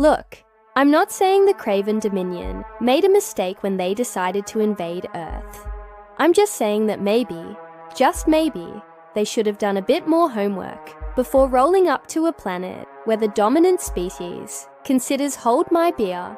Look, I'm not saying the Craven Dominion made a mistake when they decided to invade Earth. I'm just saying that maybe, just maybe, they should have done a bit more homework before rolling up to a planet where the dominant species considers Hold My Beer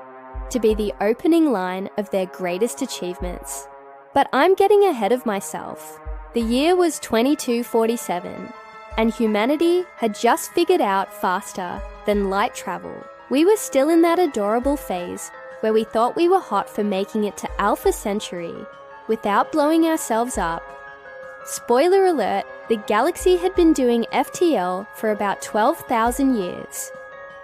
to be the opening line of their greatest achievements. But I'm getting ahead of myself. The year was 2247, and humanity had just figured out faster than light travel. We were still in that adorable phase where we thought we were hot for making it to Alpha Centauri without blowing ourselves up. Spoiler alert, the galaxy had been doing FTL for about 12,000 years,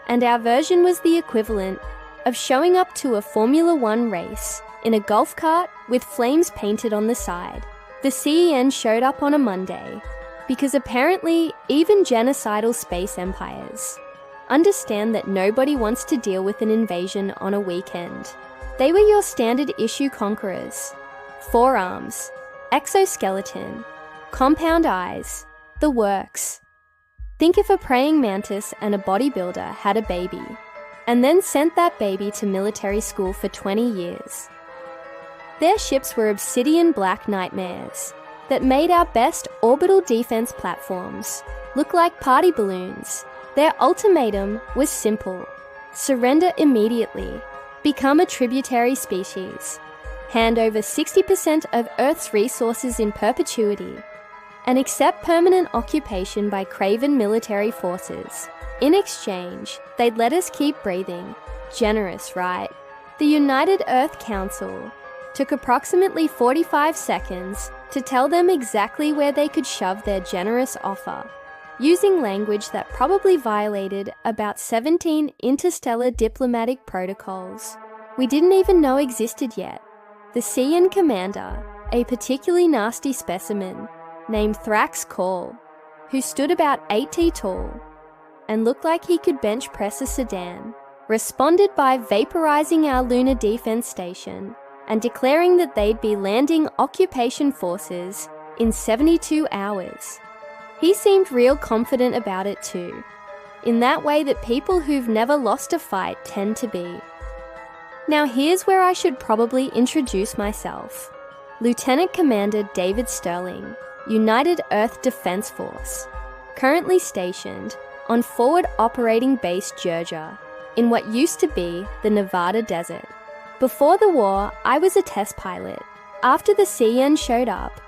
and our version was the equivalent of showing up to a Formula One race in a golf cart with flames painted on the side. The CEN showed up on a Monday, because apparently even genocidal space empires understand that nobody wants to deal with an invasion on a weekend. They were your standard issue conquerors. 4 arms, exoskeleton, compound eyes, the works. Think if a praying mantis and a bodybuilder had a baby, and then sent that baby to military school for 20 years. Their ships were obsidian black nightmares that made our best orbital defense platforms look like party balloons. Their ultimatum was simple: surrender immediately, become a tributary species, hand over 60% of Earth's resources in perpetuity, and accept permanent occupation by Craven military forces. In exchange, they'd let us keep breathing. Generous, right? The United Earth Council took approximately 45 seconds to tell them exactly where they could shove their generous offer, using language that probably violated about 17 interstellar diplomatic protocols we didn't even know existed yet. The CN commander, a particularly nasty specimen named Thrax Call, who stood about 8 tall and looked like he could bench press a sedan, responded by vaporizing our lunar defense station and declaring that they'd be landing occupation forces in 72 hours. He seemed real confident about it too, in that way that people who've never lost a fight tend to be. Now here's where I should probably introduce myself. Lieutenant Commander David Sterling, United Earth Defense Force, currently stationed on Forward Operating Base Georgia, in what used to be the Nevada desert. Before the war, I was a test pilot. After the CN showed up,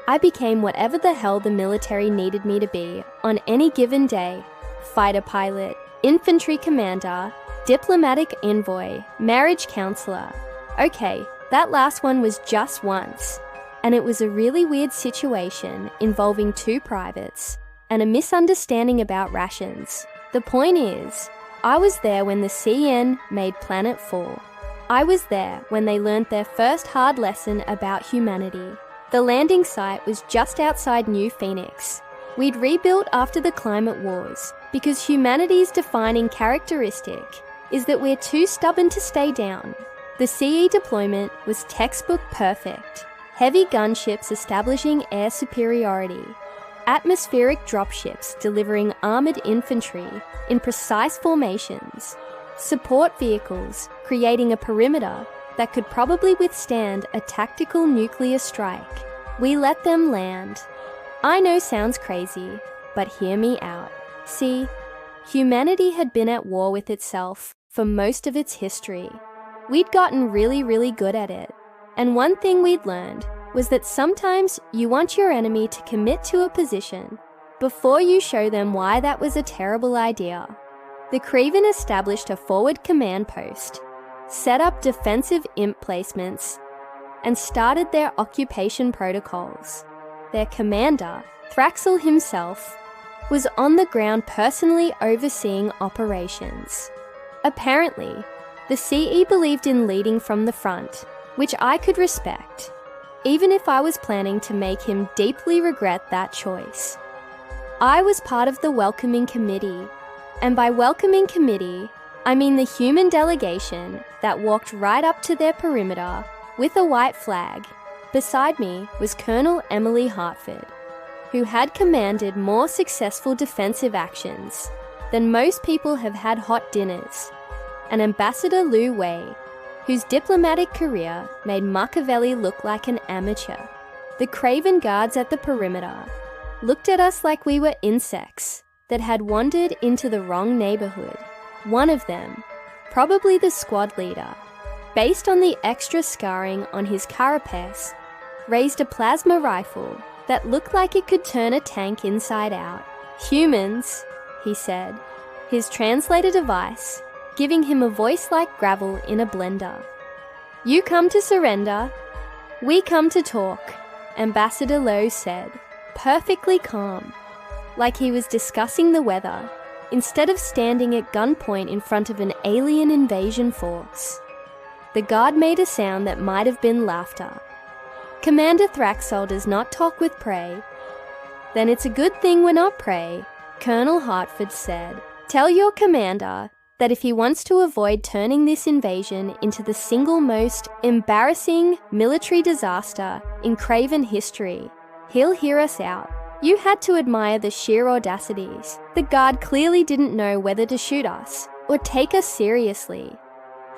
I became whatever the hell the military needed me to be on any given day: fighter pilot, infantry commander, diplomatic envoy, marriage counselor. Okay, that last one was just once, and it was a really weird situation involving 2 privates and a misunderstanding about rations. The point is, I was there when the CN made Planet 4. I was there when they learned their first hard lesson about humanity. The landing site was just outside New Phoenix. We'd rebuilt after the climate wars because humanity's defining characteristic is that we're too stubborn to stay down. The CE deployment was textbook perfect. Heavy gunships establishing air superiority, atmospheric dropships delivering armored infantry in precise formations, support vehicles creating a perimeter that could probably withstand a tactical nuclear strike. We let them land. I know sounds crazy, but hear me out. See, humanity had been at war with itself for most of its history. We'd gotten really good at it, and one thing we'd learned was that sometimes you want your enemy to commit to a position before you show them why that was a terrible idea. The Craven established a forward command post, set up defensive imp placements, and started their occupation protocols. Their commander, Thraxel himself, was on the ground personally overseeing operations. Apparently, the CE believed in leading from the front, which I could respect, even if I was planning to make him deeply regret that choice. I was part of the welcoming committee, and by welcoming committee, I mean the human delegation that walked right up to their perimeter with a white flag. Beside me was Colonel Emily Hartford, who had commanded more successful defensive actions than most people have had hot dinners. and Ambassador Lu Wei, whose diplomatic career made Machiavelli look like an amateur. The craven guards at the perimeter looked at us like we were insects that had wandered into the wrong neighborhood. One of them, probably the squad leader, based on the extra scarring on his carapace, raised a plasma rifle that looked like it could turn a tank inside out. "Humans," he said, his translator device giving him a voice like gravel in a blender. "You come to surrender, we come to talk," Ambassador Lowe said, perfectly calm, like he was discussing the weather, instead of standing at gunpoint in front of an alien invasion force. The guard made a sound that might have been laughter. "Commander Thraxol does not talk with prey." "Then it's a good thing we're not prey," Colonel Hartford said. "Tell your commander that if he wants to avoid turning this invasion into the single most embarrassing military disaster in Craven history, he'll hear us out." You had to admire the sheer audacities. The guard clearly didn't know whether to shoot us or take us seriously.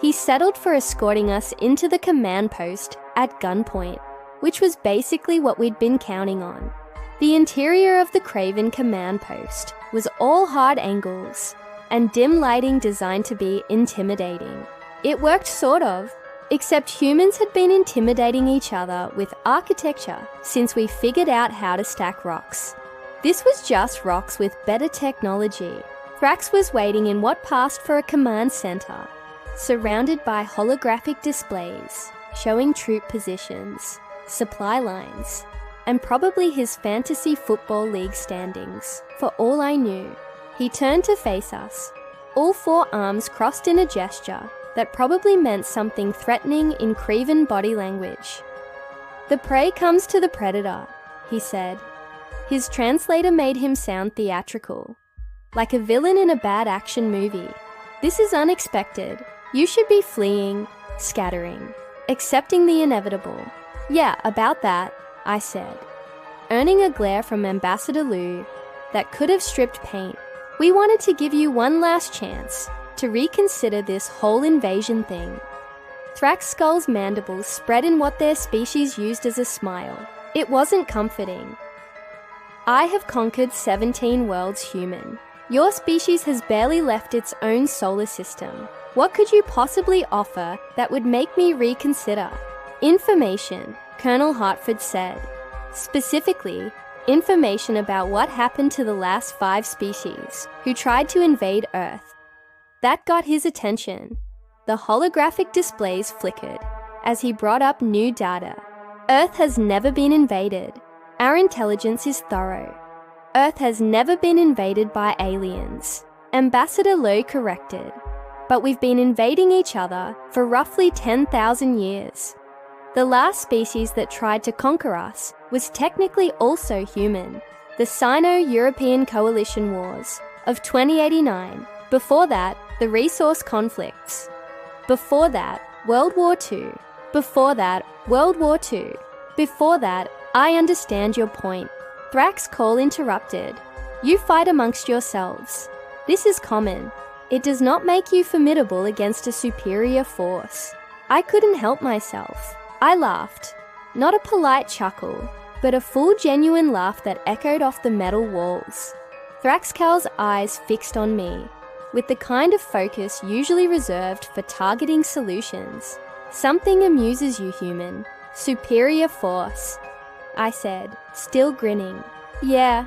He settled for escorting us into the command post at gunpoint, which was basically what we'd been counting on. The interior of the Craven command post was all hard angles and dim lighting designed to be intimidating. It worked sort of, except humans had been intimidating each other with architecture since we figured out how to stack rocks. This was just rocks with better technology. Thrax was waiting in what passed for a command center, surrounded by holographic displays showing troop positions, supply lines, and probably his fantasy football league standings, for all I knew. He turned to face us, all four arms crossed in a gesture that probably meant something threatening in Crevan body language. "The prey comes to the predator," he said. His translator made him sound theatrical, like a villain in a bad action movie. "This is unexpected. You should be fleeing, scattering, accepting the inevitable." "Yeah, about that," I said, earning a glare from Ambassador Lu that could have stripped paint. "We wanted to give you one last chance to reconsider this whole invasion thing." Thraxskull's mandibles spread in what their species used as a smile. It wasn't comforting. "I have conquered 17 worlds, human. Your species has barely left its own solar system. What could you possibly offer that would make me reconsider?" "Information," Colonel Hartford said. "Specifically, information about what happened to the last 5 species who tried to invade Earth." That got his attention. The holographic displays flickered as he brought up new data. "Earth has never been invaded. Our intelligence is thorough. Earth has never been invaded by aliens," Ambassador Lowe corrected. "But we've been invading each other for roughly 10,000 years. The last species that tried to conquer us was technically also human. The Sino-European Coalition Wars of 2089. Before that, the resource conflicts. Before that, World War II. Before that, World War II. Before that, I understand your point." Thraxcall interrupted. "You fight amongst yourselves. This is common. It does not make you formidable against a superior force." I couldn't help myself. I laughed. Not a polite chuckle, but a full genuine laugh that echoed off the metal walls. Thraxcal's eyes fixed on me, with the kind of focus usually reserved for targeting solutions. "Something amuses you, human. Superior force," I said, still grinning. "Yeah.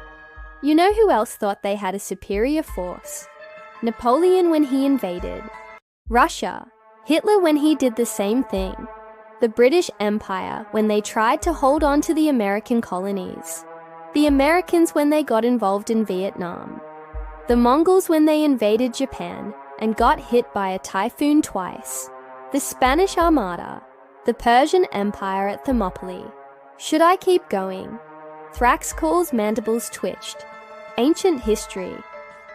You know who else thought they had a superior force? Napoleon when he invaded. Russia. Hitler when he did the same thing. The British Empire when they tried to hold on to the American colonies. The Americans when they got involved in Vietnam. The Mongols when they invaded Japan and got hit by a typhoon twice. The Spanish Armada. The Persian Empire at Thermopylae. Should I keep going?" Thraxcall's mandibles twitched. "Ancient history.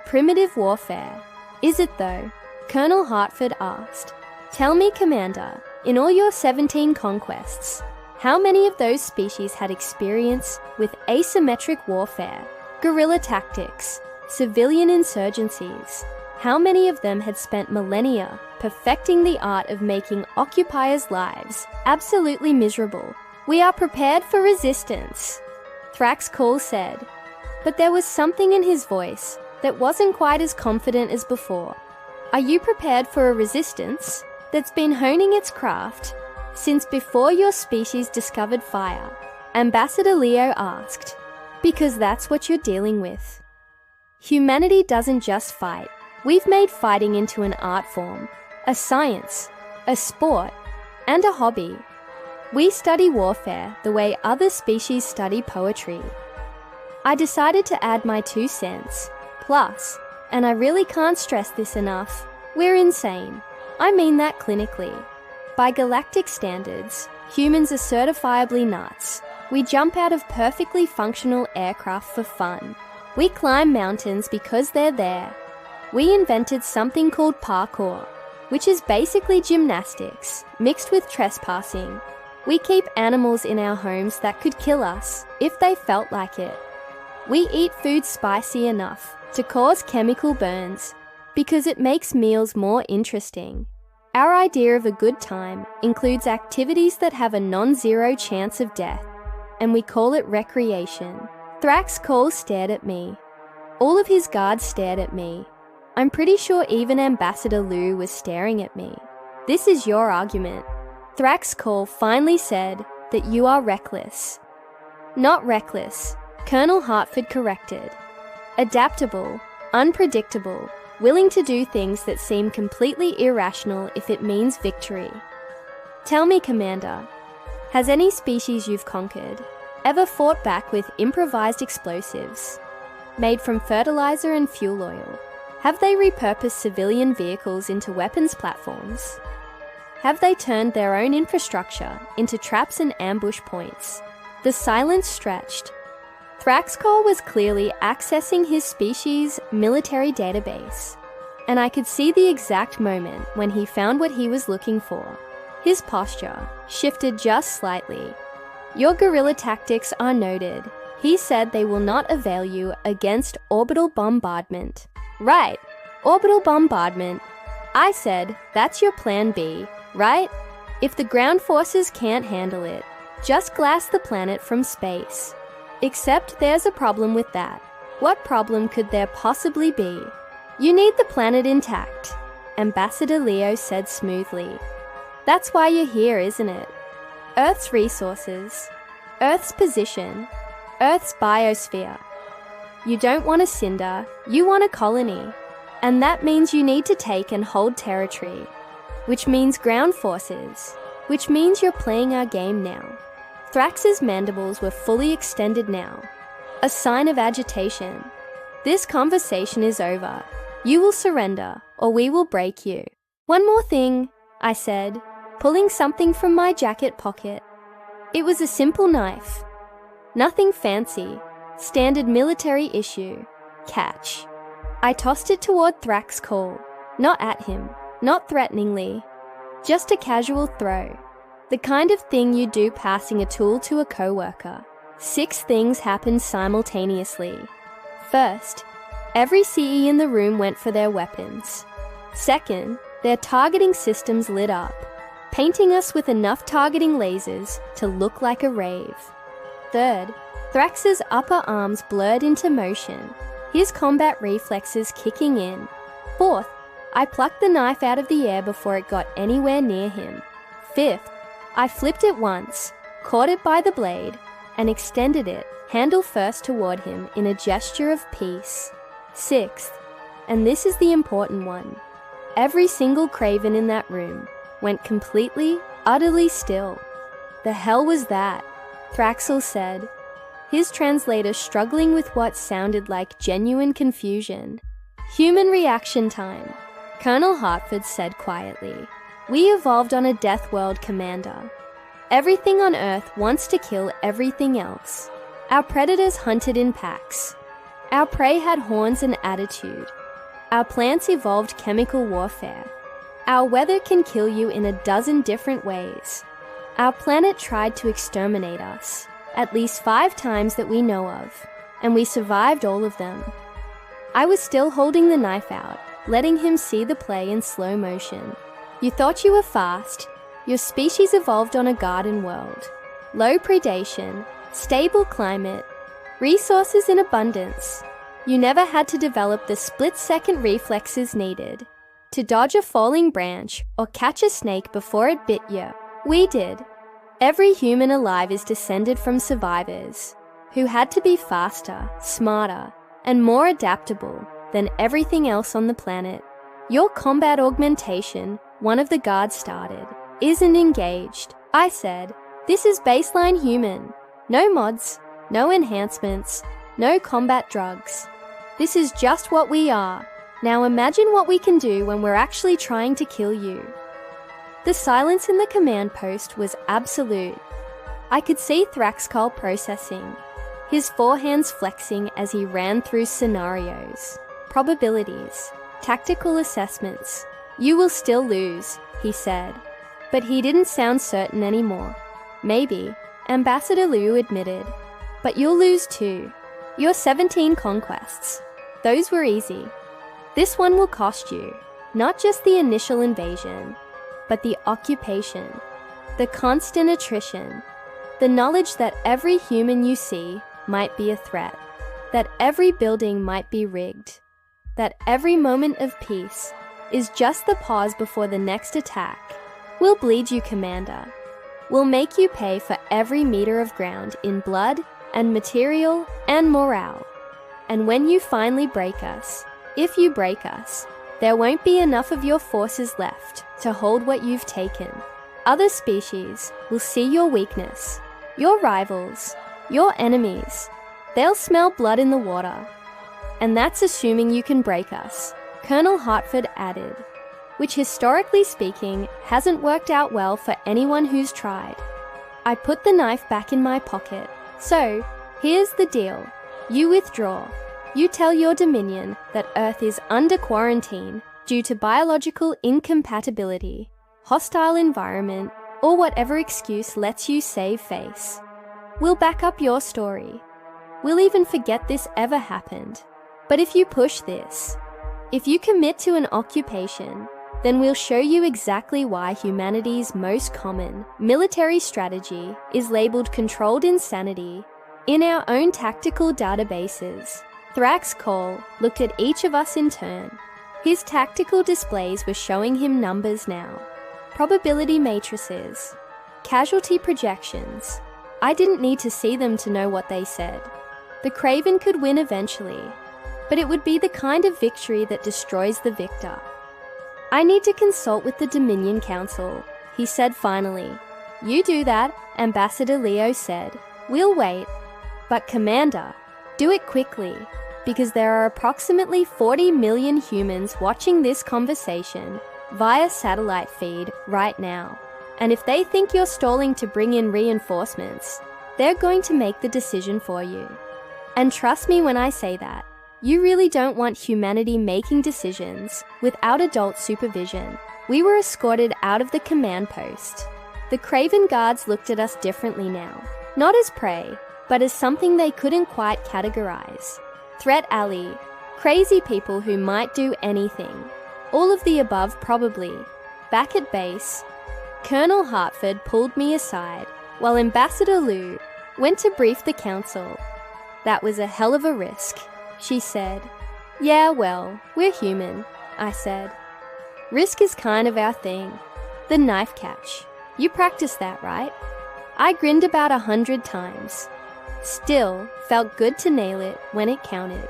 Primitive warfare. Is it though?" Colonel Hartford asked. "Tell me, Commander, in all your 17 conquests, how many of those species had experience with asymmetric warfare, guerrilla tactics, civilian insurgencies, How many of them had spent millennia perfecting the art of making occupiers' lives absolutely miserable? We are prepared for resistance, Thrax Call said, but there was something in his voice that wasn't quite as confident as before. Are you prepared for a resistance that's been honing its craft since before your species discovered fire? Ambassador Leo asked, because that's what you're dealing with. Humanity doesn't just fight. We've made fighting into an art form, a science, a sport, and a hobby. We study warfare the way other species study poetry. I decided to add my 2 cents. Plus, and I really can't stress this enough, we're insane. I mean that clinically. By galactic standards, humans are certifiably nuts. We jump out of perfectly functional aircraft for fun. We climb mountains because they're there. We invented something called parkour, which is basically gymnastics mixed with trespassing. We keep animals in our homes that could kill us if they felt like it. We eat food spicy enough to cause chemical burns because it makes meals more interesting. Our idea of a good time includes activities that have a non-zero chance of death, and we call it recreation. Thrax Call stared at me. All of his guards stared at me. I'm pretty sure even Ambassador Lou was staring at me. This is your argument. Thrax Call finally said that you are reckless. Not reckless, Colonel Hartford corrected. Adaptable, unpredictable, willing to do things that seem completely irrational if it means victory. Tell me, Commander, has any species you've conquered ever fought back with improvised explosives made from fertilizer and fuel oil? Have they repurposed civilian vehicles into weapons platforms? Have they turned their own infrastructure into traps and ambush points? The silence stretched. Thrax Call was clearly accessing his species' military database, and I could see the exact moment when he found what he was looking for. His posture shifted just slightly. Your guerrilla tactics are noted. He said they will not avail you against orbital bombardment. Right, orbital bombardment. I said, that's your plan B, right? If the ground forces can't handle it, just glass the planet from space. Except there's a problem with that. What problem could there possibly be? You need the planet intact, Ambassador Leo said smoothly. That's why you're here, isn't it? Earth's resources, Earth's position, Earth's biosphere. You don't want a cinder, you want a colony. And that means you need to take and hold territory, which means ground forces, which means you're playing our game now. Thrax's mandibles were fully extended now, a sign of agitation. This conversation is over. You will surrender, or we will break you. One more thing, I said, pulling something from my jacket pocket. It was a simple knife. Nothing fancy, standard military issue. Catch. I tossed it toward Thrax Call, not at him, not threateningly, just a casual throw. The kind of thing you do passing a tool to a coworker. 6 things happened simultaneously. First, every CE in the room went for their weapons. Second, their targeting systems lit up, painting us with enough targeting lasers to look like a rave. Third, Thrax's upper arms blurred into motion, his combat reflexes kicking in. Fourth, I plucked the knife out of the air before it got anywhere near him. Fifth, I flipped it once, caught it by the blade, and extended it, handle first toward him in a gesture of peace. Sixth, and this is the important one, every single craven in that room went completely, utterly still. The hell was that? Thraxel said, his translator struggling with what sounded like genuine confusion. Human reaction time, Colonel Hartford said quietly. We evolved on a death world, Commander. Everything on Earth wants to kill everything else. Our predators hunted in packs. Our prey had horns and attitude. Our plants evolved chemical warfare. Our weather can kill you in a dozen different ways. Our planet tried to exterminate us, at least 5 times that we know of, and we survived all of them. I was still holding the knife out, letting him see the play in slow motion. You thought you were fast. Your species evolved on a garden world. Low predation, stable climate, resources in abundance. You never had to develop the split-second reflexes needed to dodge a falling branch or catch a snake before it bit you. We did. Every human alive is descended from survivors who had to be faster, smarter, and more adaptable than everything else on the planet. Your combat augmentation, one of the guards started, isn't engaged. I said, this is baseline human. No mods, no enhancements, no combat drugs. This is just what we are. Now imagine what we can do when we're actually trying to kill you. The silence in the command post was absolute. I could see Thraxcall processing, his forehands flexing as he ran through scenarios, probabilities, tactical assessments. You will still lose, he said. But he didn't sound certain anymore. Maybe, Ambassador Liu admitted. But you'll lose too. Your 17 conquests. Those were easy. This one will cost you, not just the initial invasion, but the occupation, the constant attrition, the knowledge that every human you see might be a threat, that every building might be rigged, that every moment of peace is just the pause before the next attack. We'll bleed you, Commander. We'll make you pay for every meter of ground in blood and material and morale. And when you finally break us, if you break us, there won't be enough of your forces left to hold what you've taken. Other species will see your weakness, your rivals, your enemies. They'll smell blood in the water. And that's assuming you can break us, Colonel Hartford added, which historically speaking hasn't worked out well for anyone who's tried. I put the knife back in my pocket. So, here's the deal. You withdraw. You tell your Dominion that Earth is under quarantine due to biological incompatibility, hostile environment, or whatever excuse lets you save face. We'll back up your story. We'll even forget this ever happened. But if you push this, if you commit to an occupation, then we'll show you exactly why humanity's most common military strategy is labeled controlled insanity in our own tactical databases. Thraxcall looked at each of us in turn. His tactical displays were showing him numbers now. Probability matrices, casualty projections. I didn't need to see them to know what they said. The Craven could win eventually, but it would be the kind of victory that destroys the victor. I need to consult with the Dominion Council, he said finally. You do that, Ambassador Leo said. We'll wait. But Commander, do it quickly, because there are approximately 40 million humans watching this conversation via satellite feed right now. And if they think you're stalling to bring in reinforcements, they're going to make the decision for you. And trust me when I say that, you really don't want humanity making decisions without adult supervision. We were escorted out of the command post. The Craven guards looked at us differently now, not as prey, but as something they couldn't quite categorize. Threat alley, crazy people who might do anything. All of the above probably. Back at base, Colonel Hartford pulled me aside while Ambassador Liu went to brief the council. That was a hell of a risk, she said. Yeah, well, we're human, I said. Risk is kind of our thing. The knife catch. You practiced that, right? I grinned about 100 times. Still, felt good to nail it when it counted.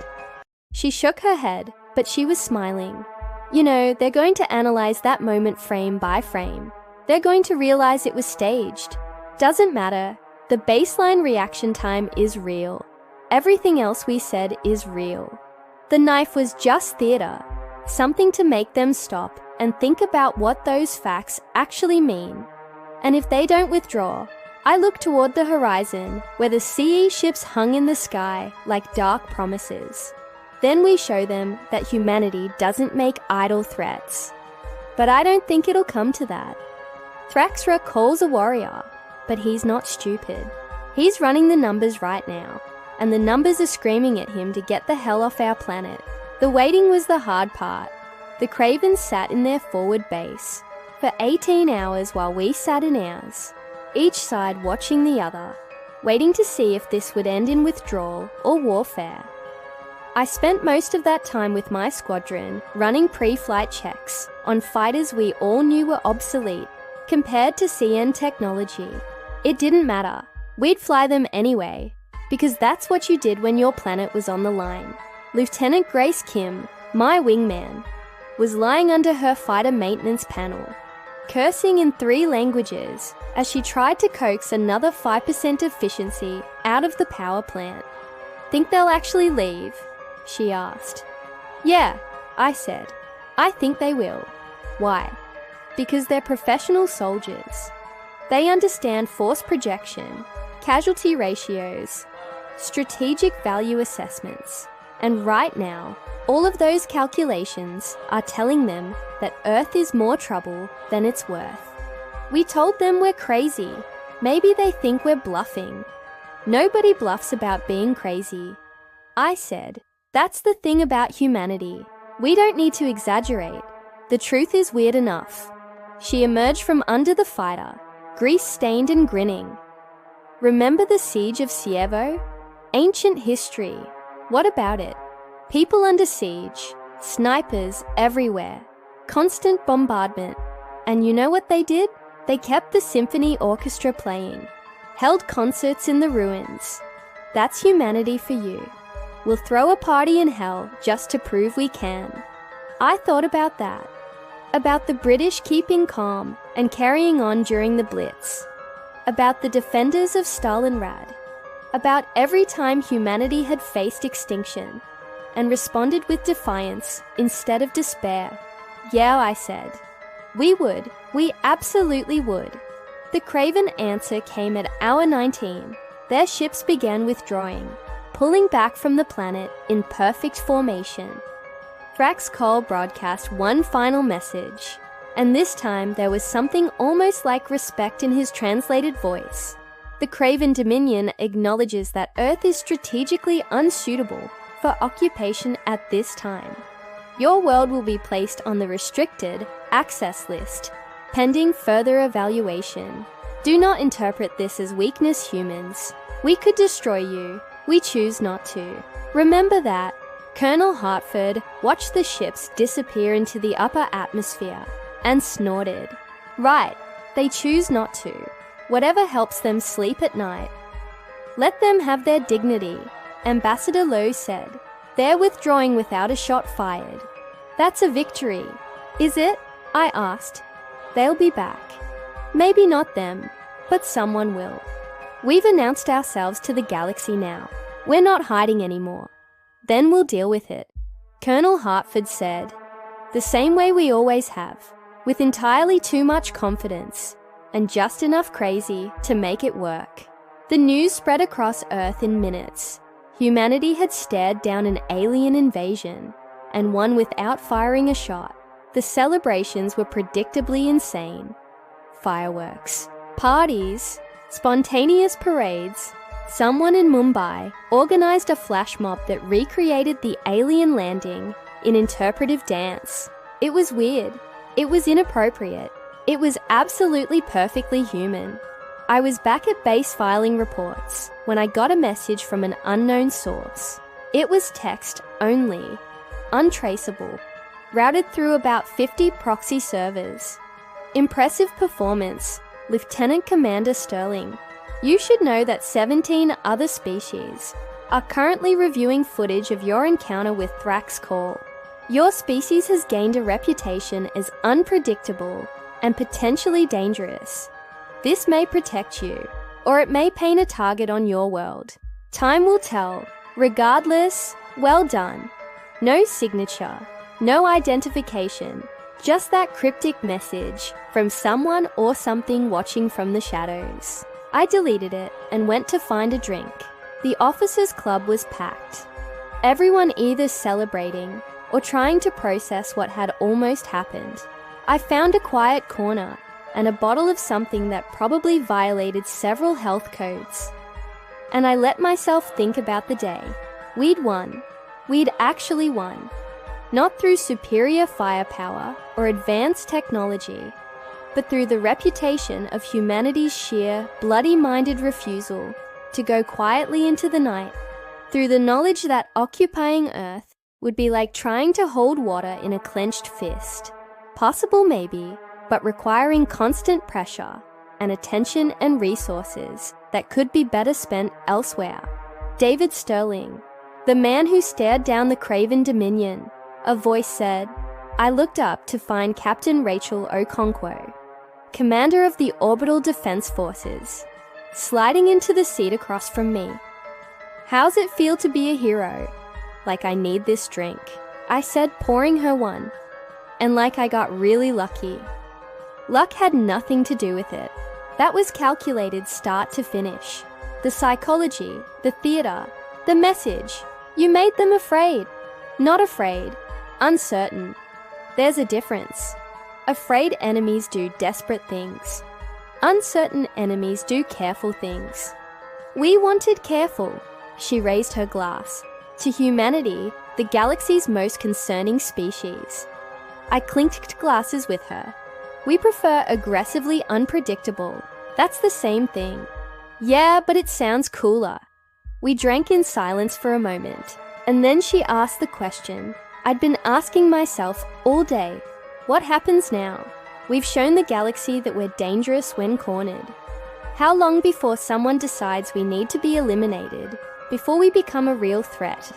She shook her head, but she was smiling. You know, they're going to analyze that moment frame by frame. They're going to realize it was staged. Doesn't matter. The baseline reaction time is real. Everything else we said is real. The knife was just theater, something to make them stop and think about what those facts actually mean. And if they don't withdraw, I look toward the horizon where the CE ships hung in the sky like dark promises. Then we show them that humanity doesn't make idle threats. But I don't think it'll come to that. Thraxra calls a warrior, but he's not stupid. He's running the numbers right now, and the numbers are screaming at him to get the hell off our planet. The waiting was the hard part. The Cravens sat in their forward base for 18 hours while we sat in ours, each side watching the other, waiting to see if this would end in withdrawal or warfare. I spent most of that time with my squadron running pre-flight checks on fighters we all knew were obsolete compared to CN technology. It didn't matter. We'd fly them anyway, because that's what you did when your planet was on the line. Lieutenant Grace Kim, my wingman, was lying under her fighter maintenance panel, cursing in 3 languages as she tried to coax another 5% efficiency out of the power plant. "Think they'll actually leave?" she asked. "Yeah," I said. "I think they will." "Why?" "Because they're professional soldiers. They understand force projection, casualty ratios, strategic value assessments, and right now, all of those calculations are telling them that Earth is more trouble than it's worth. We told them we're crazy. Maybe they think we're bluffing. Nobody bluffs about being crazy." I said, "That's the thing about humanity. We don't need to exaggerate. The truth is weird enough." She emerged from under the fighter, grease-stained and grinning. "Remember the siege of Sievo? Ancient history. What about it? People under siege, snipers everywhere, constant bombardment. And you know what they did? They kept the symphony orchestra playing, held concerts in the ruins. That's humanity for you. We'll throw a party in hell just to prove we can." I thought about that. About the British keeping calm and carrying on during the Blitz. About the defenders of Stalingrad. About every time humanity had faced extinction and responded with defiance instead of despair. "Yeah," I said. "We would. We absolutely would." The Craven answer came at hour 19. Their ships began withdrawing, pulling back from the planet in perfect formation. Thrax Cole broadcast one final message, and this time there was something almost like respect in his translated voice. The Craven Dominion acknowledges that Earth is strategically unsuitable for occupation at this time. Your world will be placed on the restricted access list, pending further evaluation. Do not interpret this as weakness, humans. We could destroy you. We choose not to. Remember that. Colonel Hartford watched the ships disappear into the upper atmosphere and snorted. Right, they choose not to. Whatever helps them sleep at night. Let them have their dignity, Ambassador Lowe said. They're withdrawing without a shot fired. That's a victory. Is it? I asked. They'll be back. Maybe not them, but someone will. We've announced ourselves to the galaxy now. We're not hiding anymore. Then we'll deal with it. Colonel Hartford said, the same way we always have, with entirely too much confidence and just enough crazy to make it work. The news spread across Earth in minutes. Humanity had stared down an alien invasion and won without firing a shot. The celebrations were predictably insane. Fireworks, parties, spontaneous parades. Someone in Mumbai organized a flash mob that recreated the alien landing in interpretive dance. It was weird. It was inappropriate. It was absolutely perfectly human. I was back at base filing reports when I got a message from an unknown source. It was text only, untraceable, routed through about 50 proxy servers. Impressive performance, Lieutenant Commander Sterling. You should know that 17 other species are currently reviewing footage of your encounter with Thrax Call. Your species has gained a reputation as unpredictable and potentially dangerous. This may protect you, or it may paint a target on your world. Time will tell. Regardless, well done. No signature, no identification, just that cryptic message from someone or something watching from the shadows. I deleted it and went to find a drink. The officers' club was packed. Everyone either celebrating or trying to process what had almost happened. I found a quiet corner and a bottle of something that probably violated several health codes. And I let myself think about the day. We'd won. We'd actually won. not through superior firepower or advanced technology, but through the reputation of humanity's sheer, bloody-minded refusal to go quietly into the night, through the knowledge that occupying Earth would be like trying to hold water in a clenched fist. Possible maybe, but requiring constant pressure and attention and resources that could be better spent elsewhere. David Sterling, the man who stared down the Craven Dominion, a voice said. I looked up to find Captain Rachel Okonkwo, commander of the Orbital Defense Forces, sliding into the seat across from me. How's it feel to be a hero? Like I need this drink, I said, pouring her one. And like I got really lucky. Luck had nothing to do with it. That was calculated start to finish. The psychology, the theater, the message. You made them afraid. Not afraid. Uncertain. There's a difference. Afraid enemies do desperate things. Uncertain enemies do careful things. We wanted careful. She raised her glass. To humanity, the galaxy's most concerning species. I clinked glasses with her. We prefer aggressively unpredictable. That's the same thing. Yeah, but it sounds cooler. We drank in silence for a moment, and then she asked the question I'd been asking myself all day. What happens now? We've shown the galaxy that we're dangerous when cornered. How long before someone decides we need to be eliminated? Before we become a real threat?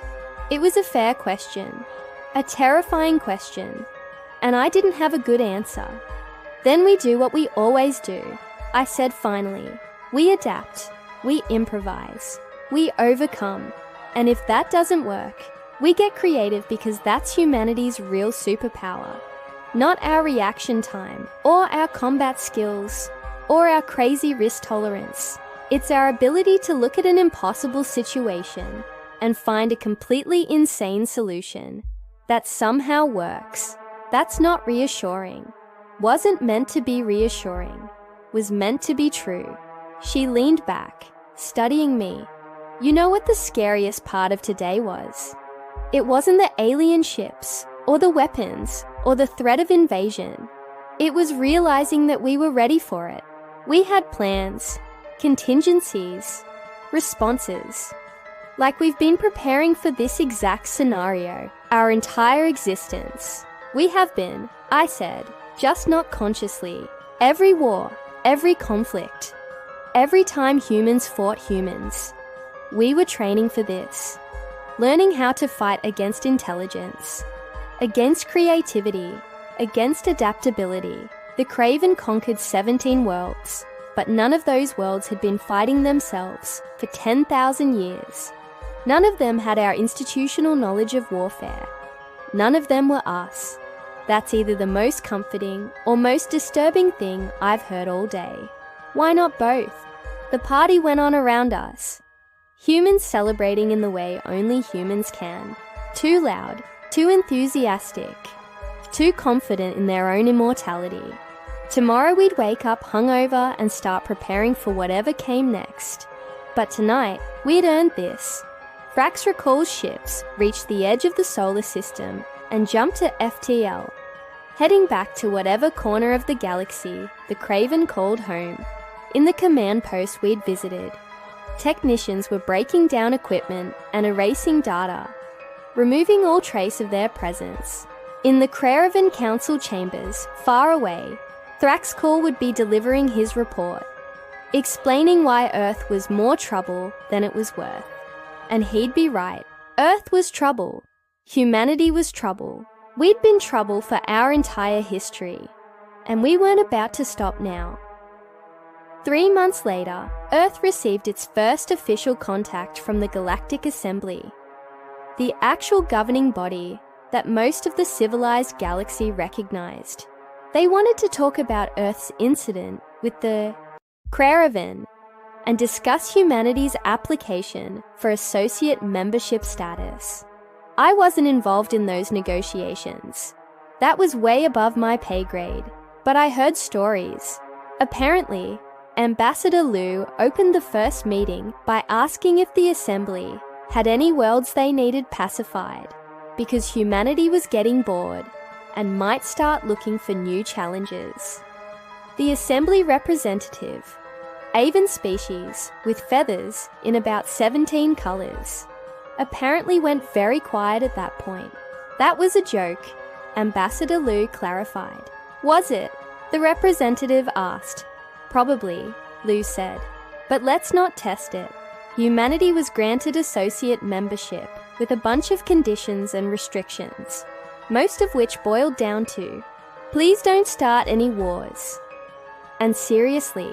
It was a fair question. A terrifying question. And I didn't have a good answer. Then we do what we always do. I said finally. We adapt. We improvise. We overcome. And if that doesn't work, we get creative because that's humanity's real superpower. Not our reaction time, or our combat skills, or our crazy risk tolerance. It's our ability to look at an impossible situation and find a completely insane solution that somehow works. That's not reassuring. Wasn't meant to be reassuring. Was meant to be true. She leaned back, studying me. You know what the scariest part of today was? It wasn't the alien ships, or the weapons, or the threat of invasion. It was realizing that we were ready for it. We had plans, contingencies, responses. Like we've been preparing for this exact scenario our entire existence. We have been, I said, just not consciously. Every war, every conflict, every time humans fought humans. We were training for this. Learning how to fight against intelligence, against creativity, against adaptability. The Craven conquered 17 worlds, but none of those worlds had been fighting themselves for 10,000 years. None of them had our institutional knowledge of warfare. None of them were us. That's either the most comforting or most disturbing thing I've heard all day. Why not both? The party went on around us. Humans celebrating in the way only humans can. Too loud, too enthusiastic, too confident in their own immortality. Tomorrow we'd wake up hungover and start preparing for whatever came next. But tonight, we'd earned this. Frax recalls ships reached the edge of the solar system and jumped to FTL, heading back to whatever corner of the galaxy the Craven called home. In the command post we'd visited, technicians were breaking down equipment and erasing data, removing all trace of their presence. In the Craven Council chambers, far away, Thraxcall would be delivering his report, explaining why Earth was more trouble than it was worth. And he'd be right. Earth was trouble. Humanity was trouble. We'd been trouble for our entire history. And we weren't about to stop now. 3 months later, Earth received its first official contact from the Galactic Assembly, the actual governing body that most of the civilized galaxy recognized. They wanted to talk about Earth's incident with the Craven and discuss humanity's application for associate membership status. I wasn't involved in those negotiations. That was way above my pay grade, but I heard stories. Apparently, Ambassador Liu opened the first meeting by asking if the Assembly had any worlds they needed pacified. because humanity was getting bored and might start looking for new challenges. The assembly representative, avian species with feathers in about 17 colours, apparently went very quiet at that point. That was a joke, Ambassador Liu clarified. Was it? The representative asked. Probably, Liu said. But let's not test it. Humanity was granted associate membership with a bunch of conditions and restrictions, most of which boiled down to, please don't start any wars. And seriously,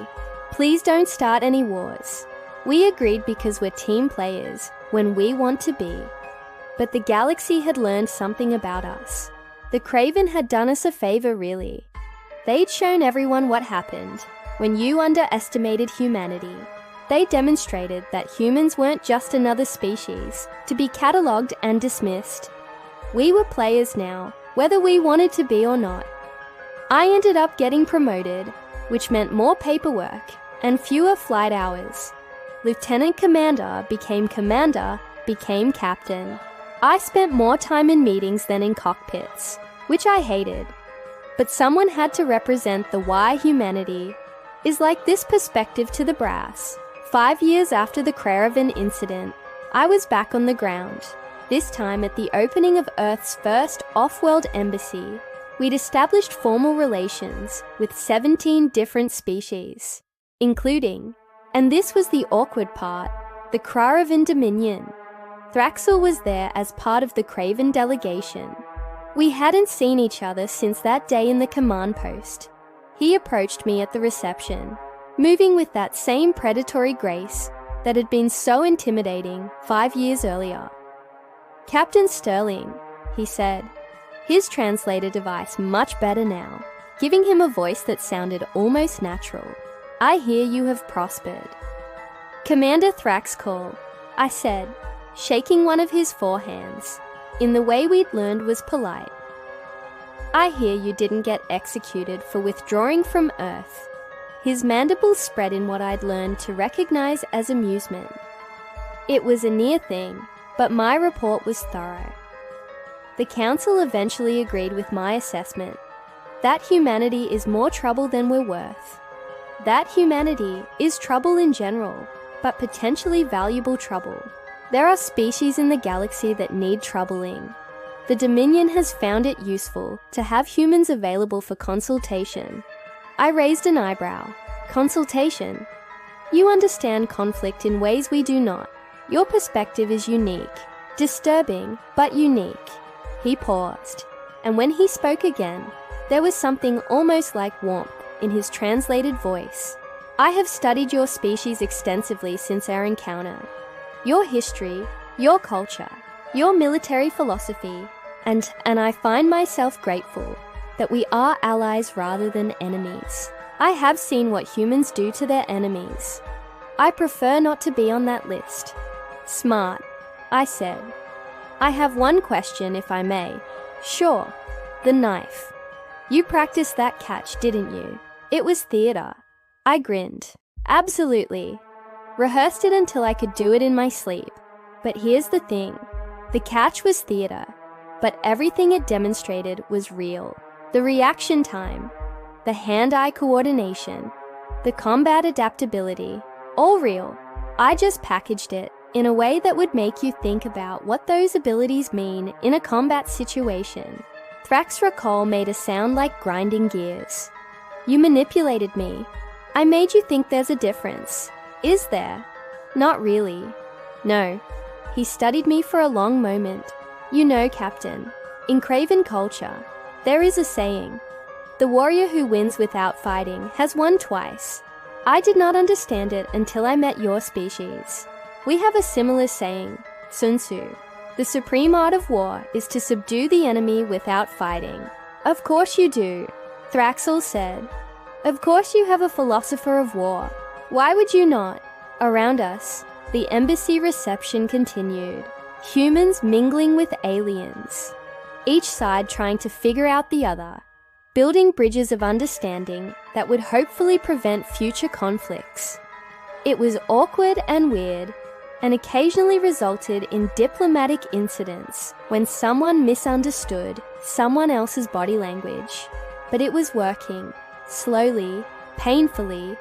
please don't start any wars. We agreed because we're team players when we want to be. But the galaxy had learned something about us. The Craven had done us a favor, really. They'd shown everyone what happened when you underestimated humanity. They demonstrated that humans weren't just another species to be catalogued and dismissed. We were players now, whether we wanted to be or not. I ended up getting promoted, which meant more paperwork and fewer flight hours. Lieutenant Commander became Captain. I spent more time in meetings than in cockpits, which I hated. But someone had to represent the why humanity is like this perspective to the brass. 5 years after the Craven incident, I was back on the ground, this time at the opening of Earth's first off-world embassy. We'd established formal relations with 17 different species, including, and this was the awkward part, the Craven Dominion. Thraxel was there as part of the Craven delegation. We hadn't seen each other since that day in the command post. He approached me at the reception, moving with that same predatory grace that had been so intimidating 5 years earlier. Captain Sterling, he said, his translator device much better now, giving him a voice that sounded almost natural. I hear you have prospered. Commander Thraxcall, I said, shaking one of his forehands, in the way we'd learned was polite. I hear you didn't get executed for withdrawing from Earth. His mandibles spread in what I'd learned to recognize as amusement. It was a near thing, but my report was thorough. The Council eventually agreed with my assessment that humanity is more trouble than we're worth. That humanity is trouble in general, but potentially valuable trouble. There are species in the galaxy that need troubling. The Dominion has found it useful to have humans available for consultation. I raised an eyebrow. Consultation? You understand conflict in ways we do not. Your perspective is unique. Disturbing, but unique. He paused, and when he spoke again, there was something almost like warmth in his translated voice. I have studied your species extensively since our encounter. Your history, your culture, your military philosophy, and I find myself grateful that we are allies rather than enemies. I have seen what humans do to their enemies. I prefer not to be on that list. Smart, I said. I have one question, if I may. Sure, the knife. You practiced that catch, didn't you? It was theatre. I grinned. Absolutely. Rehearsed it until I could do it in my sleep. But here's the thing. The catch was theatre, but everything it demonstrated was real. The reaction time, the hand-eye coordination, the combat adaptability, all real. I just packaged it in a way that would make you think about what those abilities mean in a combat situation. Thraxcall made a sound like grinding gears. You manipulated me. I made you think there's a difference. Is there? Not really. No. He studied me for a long moment. You know, Captain, in Craven culture, there is a saying, the warrior who wins without fighting has won twice. I did not understand it until I met your species. We have a similar saying, Sun Tzu. The supreme art of war is to subdue the enemy without fighting. Of course you do, Thraxel said. Of course you have a philosopher of war. Why would you not? Around us, the embassy reception continued. Humans mingling with aliens. Each side trying to figure out the other, building bridges of understanding that would hopefully prevent future conflicts. It was awkward and weird, and occasionally resulted in diplomatic incidents when someone misunderstood someone else's body language. But it was working. Slowly, painfully,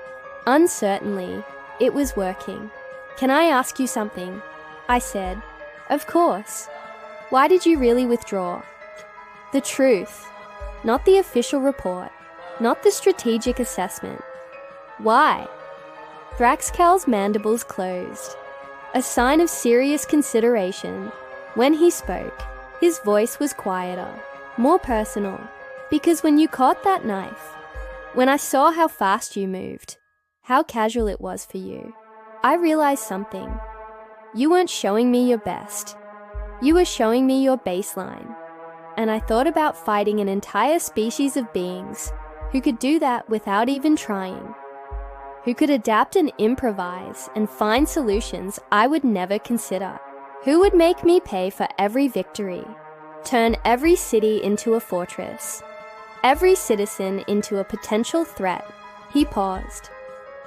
uncertainly, it was working. "Can I ask you something?" I said. "Of course." "Why did you really withdraw?" "The truth. Not the official report. Not the strategic assessment." "Why?" Thraxcal's mandibles closed, a sign of serious consideration. When he spoke, his voice was quieter, more personal. "Because when you caught that knife, when I saw how fast you moved, how casual it was for you, I realized something. You weren't showing me your best. You were showing me your baseline. And I thought about fighting an entire species of beings who could do that without even trying, who could adapt and improvise and find solutions I would never consider, who would make me pay for every victory, turn every city into a fortress, every citizen into a potential threat." He paused.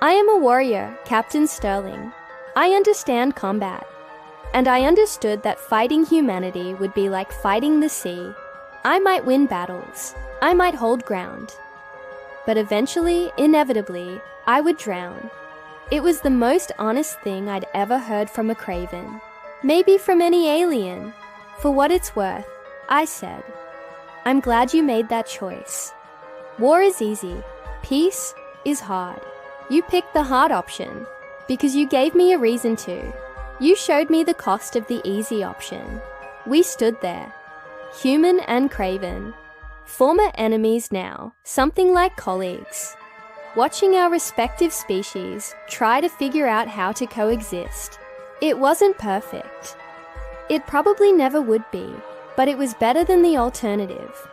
"I am a warrior, Captain Sterling. I understand combat. And I understood that fighting humanity would be like fighting the sea. I might win battles. I might hold ground. But eventually, inevitably, I would drown." It was the most honest thing I'd ever heard from a Craven. Maybe from any alien. "For what it's worth," I said, "I'm glad you made that choice. War is easy. Peace is hard. You picked the hard option because you gave me a reason to. You showed me the cost of the easy option." We stood there, human and Craven, former enemies now, something like colleagues, watching our respective species try to figure out how to coexist. It wasn't perfect. It probably never would be, but it was better than the alternative.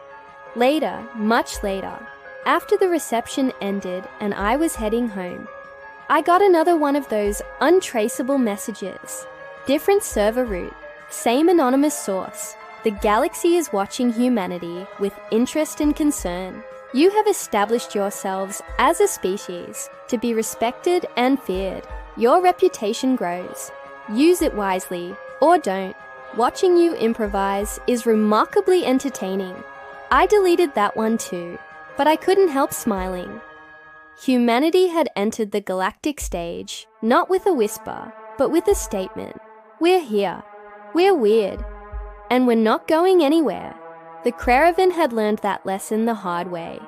Later, much later, after the reception ended and I was heading home, I got another one of those untraceable messages. Different server route, same anonymous source. The galaxy is watching humanity with interest and concern. You have established yourselves as a species to be respected and feared. Your reputation grows. Use it wisely, or don't. Watching you improvise is remarkably entertaining. I deleted that one too, but I couldn't help smiling. Humanity had entered the galactic stage, not with a whisper, but with a statement. We're here. We're weird. And we're not going anywhere. The Kraven had learned that lesson the hard way.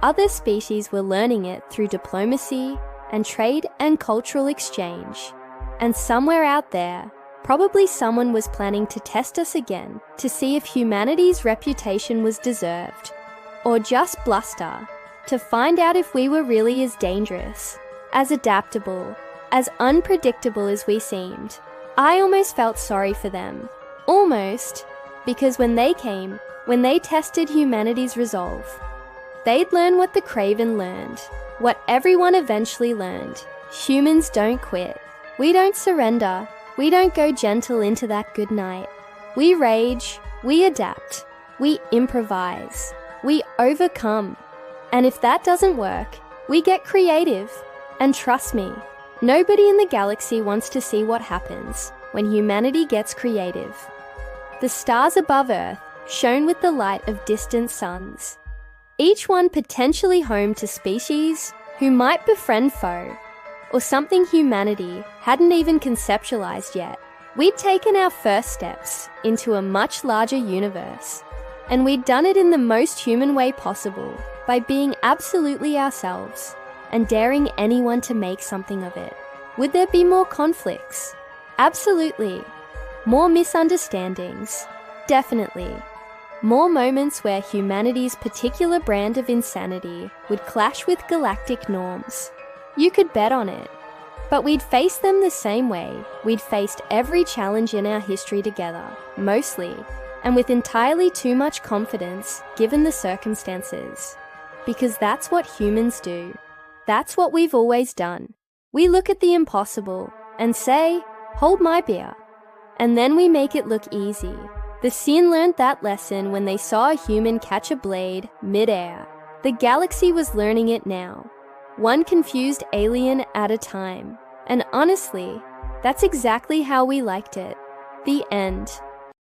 Other species were learning it through diplomacy and trade and cultural exchange. And somewhere out there, probably someone was planning to test us again to see if humanity's reputation was deserved, or just bluster, to find out if we were really as dangerous, as adaptable, as unpredictable as we seemed. I almost felt sorry for them. Almost, because when they came, when they tested humanity's resolve, they'd learn what the Kraven learned, what everyone eventually learned. Humans don't quit. We don't surrender. We don't go gentle into that good night. We rage, we adapt, we improvise, we overcome. And if that doesn't work, we get creative. And trust me, nobody in the galaxy wants to see what happens when humanity gets creative. The stars above Earth shone with the light of distant suns, each one potentially home to species who might befriend foe, or something humanity hadn't even conceptualized yet. We'd taken our first steps into a much larger universe, and we'd done it in the most human way possible, by being absolutely ourselves and daring anyone to make something of it. Would there be more conflicts? Absolutely. More misunderstandings? Definitely. More moments where humanity's particular brand of insanity would clash with galactic norms. You could bet on it. But we'd face them the same way we'd faced every challenge in our history together, mostly, and with entirely too much confidence given the circumstances. Because that's what humans do. That's what we've always done. We look at the impossible and say, "Hold my beer." And then we make it look easy. The Sin learned that lesson when they saw a human catch a blade mid-air. The galaxy was learning it now, one confused alien at a time. And honestly, That's exactly how we liked it. The end.